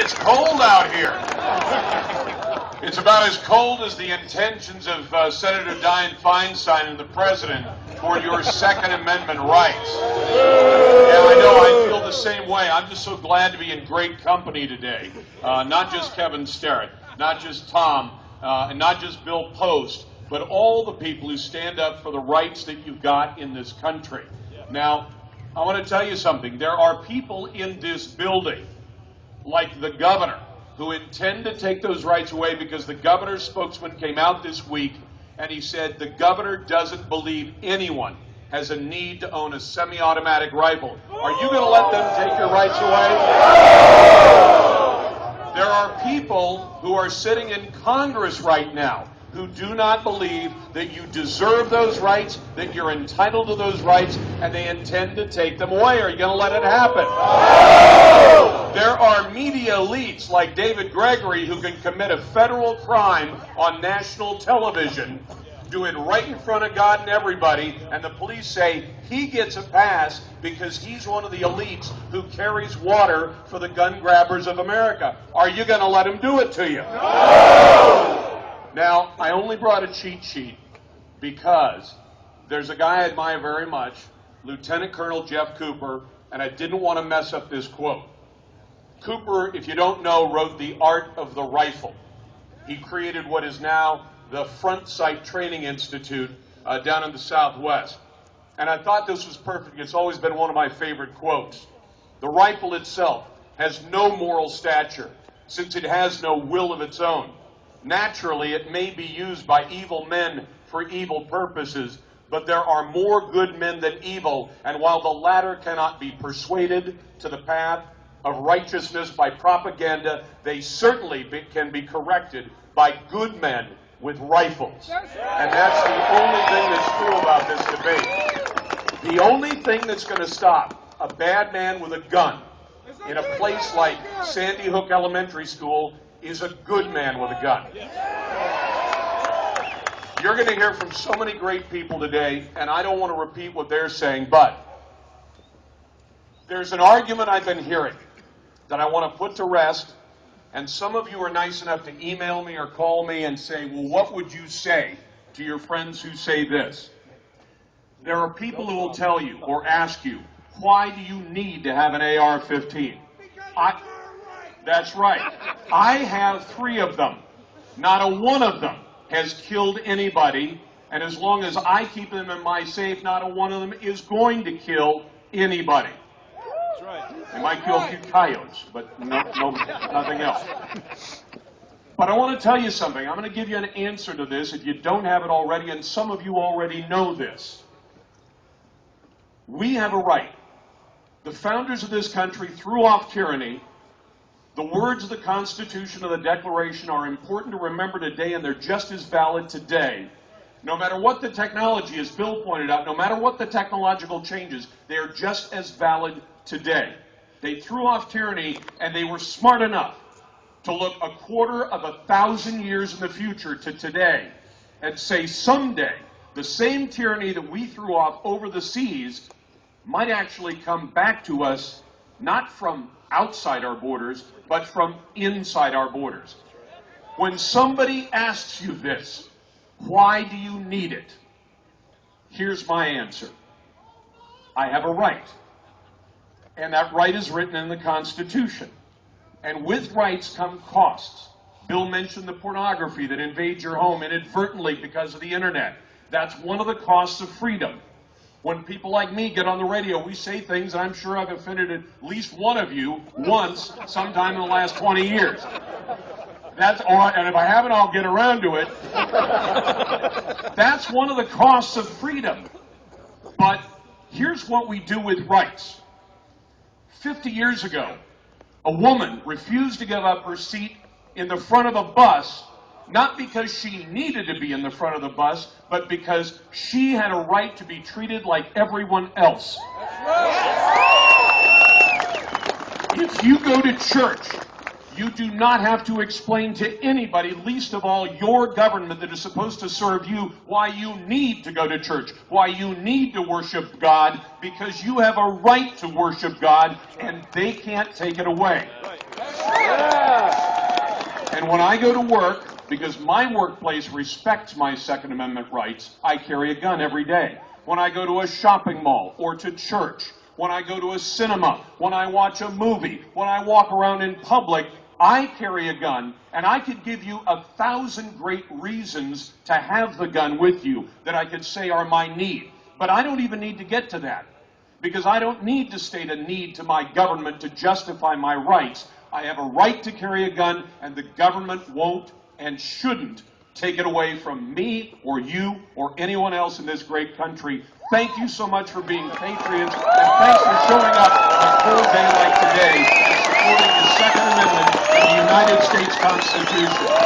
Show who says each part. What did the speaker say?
Speaker 1: it's cold out here. It's about as cold as the intentions of Senator Dianne Feinstein and the President toward your Second Amendment rights. Yeah, I know, I feel the same way. I'm just so glad to be in great company today. Not just Kevin Sterrett, not just Tom, and not just Bill Post, but all the people who stand up for the rights that you've got in this country. Now, I want to tell you something. There are people in this building, like the governor, who intend to take those rights away because the governor's spokesman came out this week and he said the governor doesn't believe anyone has a need to own a semi-automatic rifle. Are you going to let them take your rights away? There are people who are sitting in Congress right now who do not believe that you deserve those rights, that you're entitled to those rights, and they intend to take them away. Are you going to let it happen? There are media elites like David Gregory who can commit a federal crime on national television, do it right in front of God and everybody, and the police say he gets a pass because he's one of the elites who carries water for the gun grabbers of America. Are you going to let him do it to you? No! Now, I only brought a cheat sheet because there's a guy I admire very much, Lieutenant Colonel Jeff Cooper, and I didn't want to mess up this quote. Cooper, if you don't know, wrote The Art of the Rifle. He created what is now the Front Sight Training Institute down in the Southwest. And I thought this was perfect. It's always been one of my favorite quotes. The rifle itself has no moral stature, since it has no will of its own. Naturally, it may be used by evil men for evil purposes, but there are more good men than evil, and while the latter cannot be persuaded to the path of righteousness by propaganda, they certainly can be corrected by good men with rifles. And that's the only thing that's true about this debate. The only thing that's going to stop a bad man with a gun in a place like Sandy Hook Elementary School is a good man with a gun. You're going to hear from so many great people today, and I don't want to repeat what they're saying, but there's an argument I've been hearing that I want to put to rest, and some of you are nice enough to email me or call me and say, well, what would you say to your friends who say this? There are people who will tell you or ask you, why do you need to have an AR-15? That's right. I have 3 of them. Not a one of them has killed anybody, and as long as I keep them in my safe, not a one of them is going to kill anybody. That's right. They might kill a few coyotes, but nothing else. But I want to tell you something. I'm going to give you an answer to this if you don't have it already, and some of you already know this. We have a right. The founders of this country threw off tyranny. The words of the Constitution and the Declaration are important to remember today, and they're just as valid today. No matter what the technology, as Bill pointed out, no matter what the technological changes, they are just as valid today. They threw off tyranny, and they were smart enough to look 250 years in the future to today and say someday the same tyranny that we threw off over the seas might actually come back to us, not from outside our borders, but from inside our borders. When somebody asks you this, why do you need it? Here's my answer. I have a right. And that right is written in the Constitution. And with rights come costs. Bill mentioned the pornography that invades your home inadvertently because of the internet. That's one of the costs of freedom. When people like me get on the radio, we say things, and I'm sure I've offended at least one of you once, sometime in the last 20 years. That's all, and if I haven't, I'll get around to it. That's one of the costs of freedom. But here's what we do with rights. 50 years ago, a woman refused to give up her seat in the front of a bus, not because she needed to be in the front of the bus, but because she had a right to be treated like everyone else. If you go to church, you do not have to explain to anybody, least of all your government that is supposed to serve you, why you need to go to church, why you need to worship God, because you have a right to worship God, and they can't take it away. And when I go to work, because my workplace respects my Second Amendment rights, I carry a gun every day. When I go to a shopping mall or to church, when I go to a cinema, when I watch a movie, when I walk around in public, I carry a gun, and I could give you 1,000 great reasons to have the gun with you that I could say are my need. But I don't even need to get to that, because I don't need to state a need to my government to justify my rights. I have a right to carry a gun, and the government won't and shouldn't take it away from me or you or anyone else in this great country. Thank you so much for being patriots, and thanks for showing up on a cold day like today and supporting the Second Amendment and the United States Constitution.